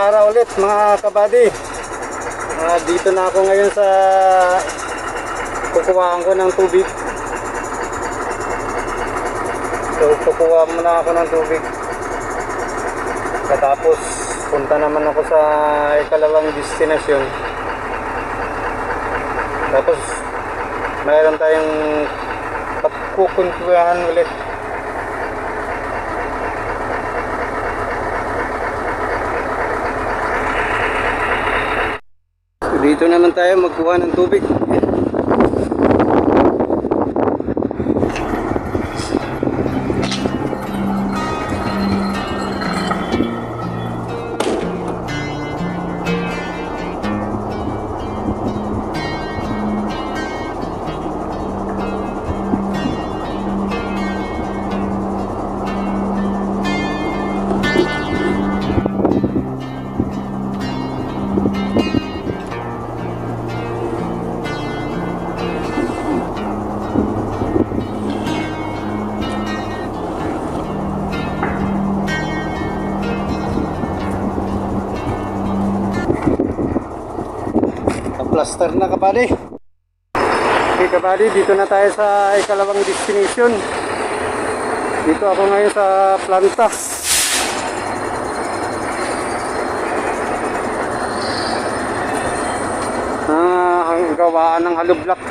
araw ulit mga kabady. Dito na ako ngayon sa kukuhaan ko ng tubig. So kukuha muna ako ng tubig. Katapos punta naman ako sa ikalawang destinasyon. Tapos mayroon tayong pagkukuntuhan ulit. Dito naman tayo magkuha ng tubig. Plaster na kabady. Okay kabady, dito na tayo sa ikalawang destination. Dito ako ngayon sa planta. Ang gawaan ng hollow block.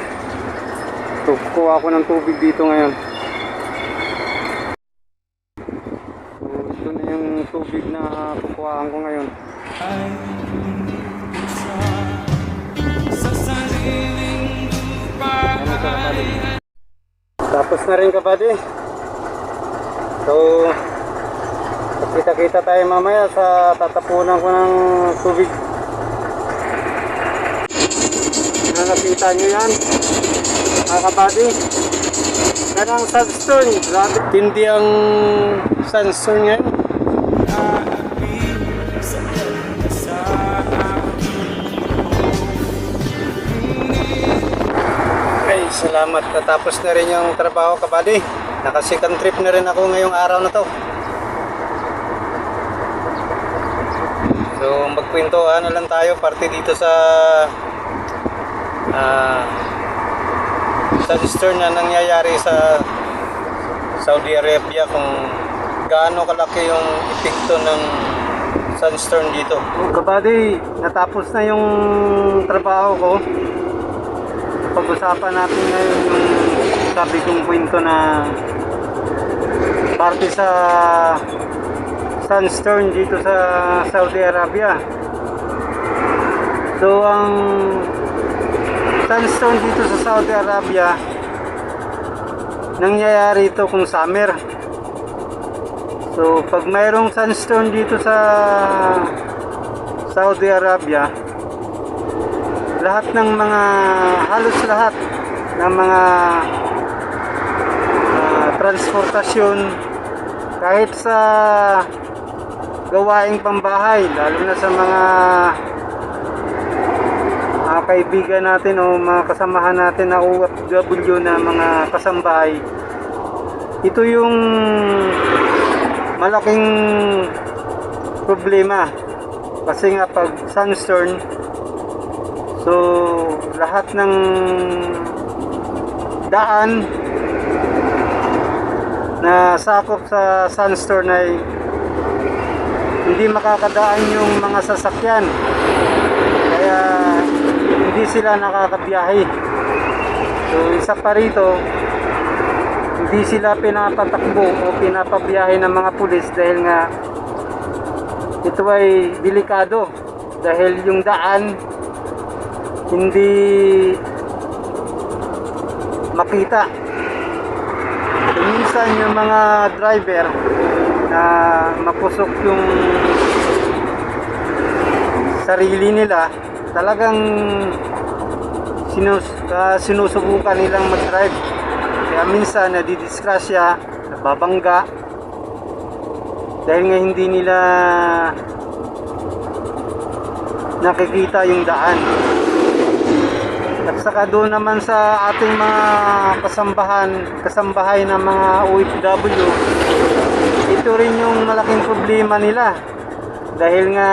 Kukuha ako ng tubig dito ngayon. So, ito na yung tubig na kukuhaan ko ngayon. Tapos na rin kabady. So kita-kita tayo mamaya sa tatapunan ko ng tubig. Nakita nyo yan mga kabady, yan ang sandstone. Grabe tindi ang sandstone ngayon. Salamat, natapos na rin yung trabaho kabady. Naka-second trip na rin ako ngayong araw na to. So magkwentuhan na lang tayo parte dito sa sandstone na nangyayari sa Saudi Arabia, kung gaano kalaki yung epekto ng sandstorm dito. Kabady, natapos na yung trabaho ko. Pag-usapan natin ngayon yung sabi kong kwento na parte sa sandstorm dito sa Saudi Arabia. So ang sandstorm dito sa Saudi Arabia, nangyayari ito kung summer. So pag mayroong sandstorm dito sa Saudi Arabia, lahat ng mga, halos lahat ng mga transportasyon, kahit sa gawaing pambahay, lalo na sa mga kaibigan natin o mga kasamahan natin na OFW na mga kasambahay, ito yung malaking problema. Kasi nga pag sandstorm, so lahat ng daan na sakop sa sandstorm ay hindi makakadaan yung mga sasakyan, kaya hindi sila nakakabiyahe. So isa pa rito, hindi sila pinapatakbo o pinapabiyahe ng mga pulis dahil nga ito ay delikado, dahil yung daan hindi makita. So, minsan yung mga driver na mapusok yung sarili nila, talagang sinusubukan nilang mag-drive. Kaya minsan nadidisgrasya, nababangga dahil nga hindi nila nakikita yung daan. At saka doon naman sa ating mga kasambahay ng mga OFW, ito rin yung malaking problema nila. dahil nga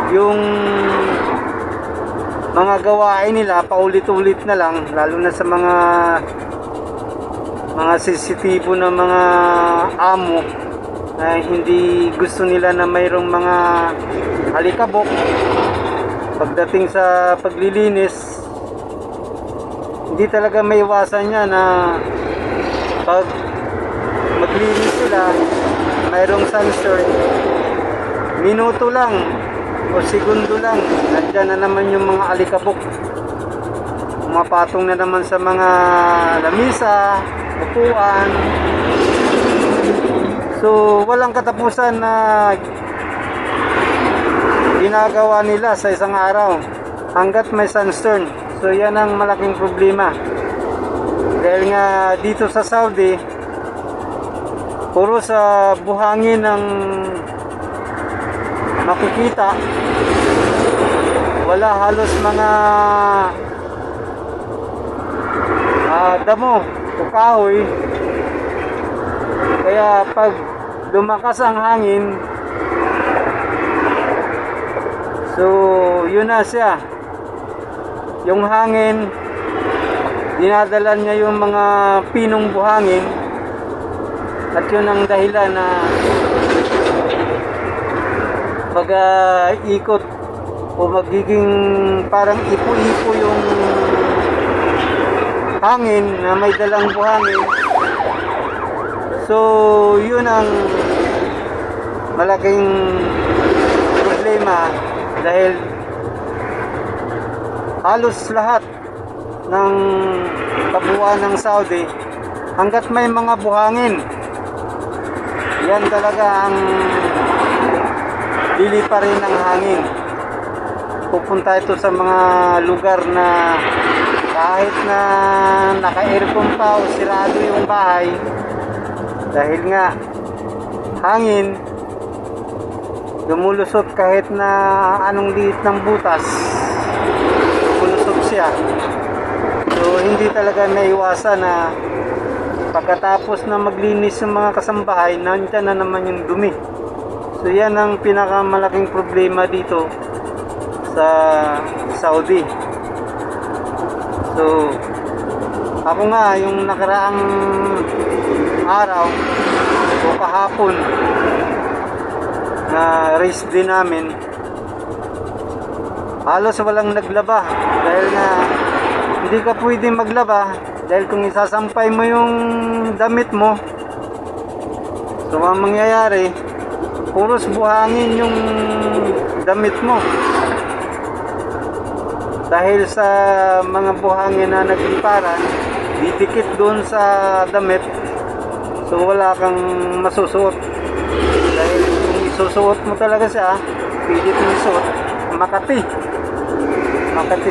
yung mga gawain nila paulit-ulit na lang, lalo na sa mga sensitibo na mga amo na hindi gusto nila na mayroong mga alikabok pagdating sa paglilinis. Hindi talaga may iwasan niya na pag maglinis sila, mayroong sensor, minuto lang o segundo lang, nandyan na naman yung mga alikabok, pumapatong na naman sa mga lamisa, upuan. So walang katapusan na ginagawa nila sa isang araw hanggat may sandstorm. So yan ang malaking problema, dahil nga dito sa Saudi puro sa buhangin ang makikita, wala halos mga damo o kahoy. Kaya pag lumakas ang hangin, so yun na siya, yung hangin dinadala niya yung mga pinong buhangin, at yun ang dahilan na ikot o magiging parang ipo-ipo yung hangin na may dalang buhangin. So yun ang malaking problema, dahil halos lahat ng kabuuan ng Saudi, hanggat may mga buhangin, yan talaga ang lilipa rin ng hangin. Pupunta ito sa mga lugar na kahit na naka-aircon pa o sirado yung bahay, dahil nga hangin lumulusot, kahit na anong liit ng butas lumulusot siya. So hindi talaga naiwasan na pagkatapos na maglinis yung mga kasambahay, nandyan na naman yung dumi. So yan ang pinakamalaking problema dito sa Saudi. So ako nga, yung nakaraang araw o kahapon na race din namin, halos walang naglaba, dahil nga hindi ka pwede maglaba, dahil kung isasampay mo yung damit mo, so ang mangyayari, puros buhangin yung damit mo, dahil sa mga buhangin na nagliparan, didikit doon sa damit. So wala kang masusuot, dahil kung isusuot mo talaga siya, pilit mo isuot, makati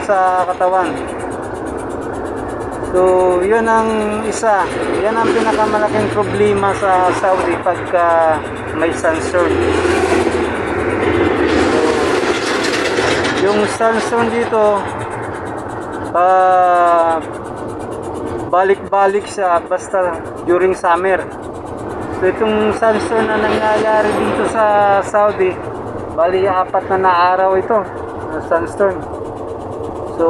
sa katawan. So yun ang isa, yan ang pinakamalaking problema sa Saudi pagka may sandstorm. So yung sandstorm dito, balik-balik siya basta during summer. So itong sandstorm na nangyayari dito sa Saudi, bali 4 na araw ito na sandstorm. So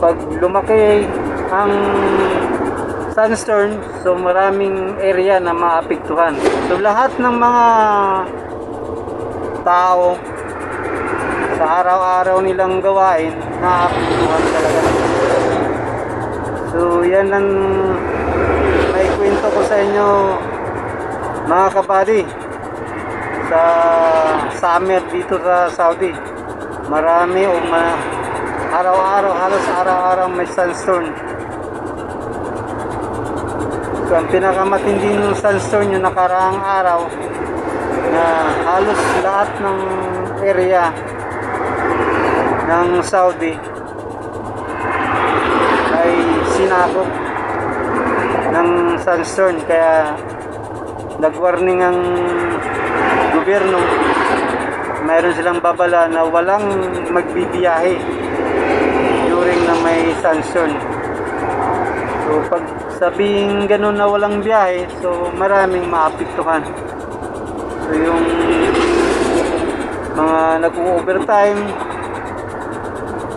pag lumaki ang sandstorm, so maraming area na maapektuhan. So lahat ng mga tao sa araw-araw nilang gawain, naapektuhan talaga. So yan ang may kwento ko sa inyo, mga kabady. Sa summer dito sa Saudi, marami o araw-araw, halos araw-araw may sandstorm. So ang pinakamatindi ng sandstorm yung nakaraang araw, na halos lahat ng area ng Saudi ay sinakop ng sandstorm. Kaya nag-warning ang gobyerno, mayroon silang babala na walang magbibiyahe during na may sandstorm. So pag sabing ganun na walang biyahe, so maraming maapektuhan. So yung mga nag-overtime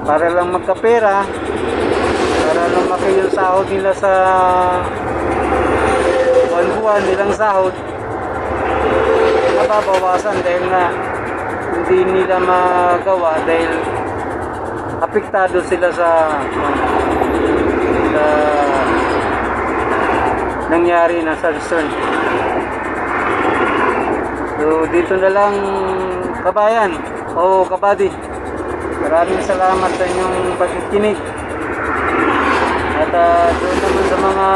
para lang magkapera, para lumaki yung sahod nila sa buwan-buwan nilang sahod, nababawasan dahil nga hindi nila magawa dahil apektado sila sa nangyari na sandstorm. So dito na lang kabayan o kabady, maraming salamat sa inyong pagkikinig. At doon naman sa mga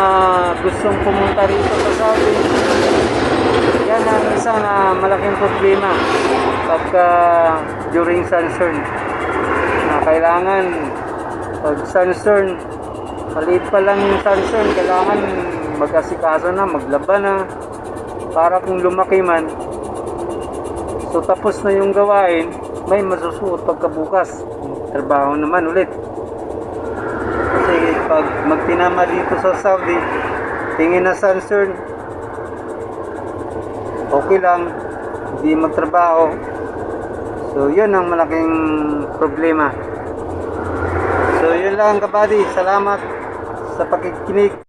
gustong pumunta rito sa Saudi, yan ang isa na malaking problema pagka during sandstorm, na kailangan pag sandstorm, maliit pa lang yung sandstorm, kailangan mag-asikaso na, maglaban na para kung lumaki man, so tapos na yung gawain, may masusuot pagkabukas, trabaho naman ulit. Kasi pag magtinama dito sa Saudi, tingin na sandstorm, okay lang, hindi magtrabaho. So yun ang malaking problema. So yun lang kabady, salamat sa pakikinig.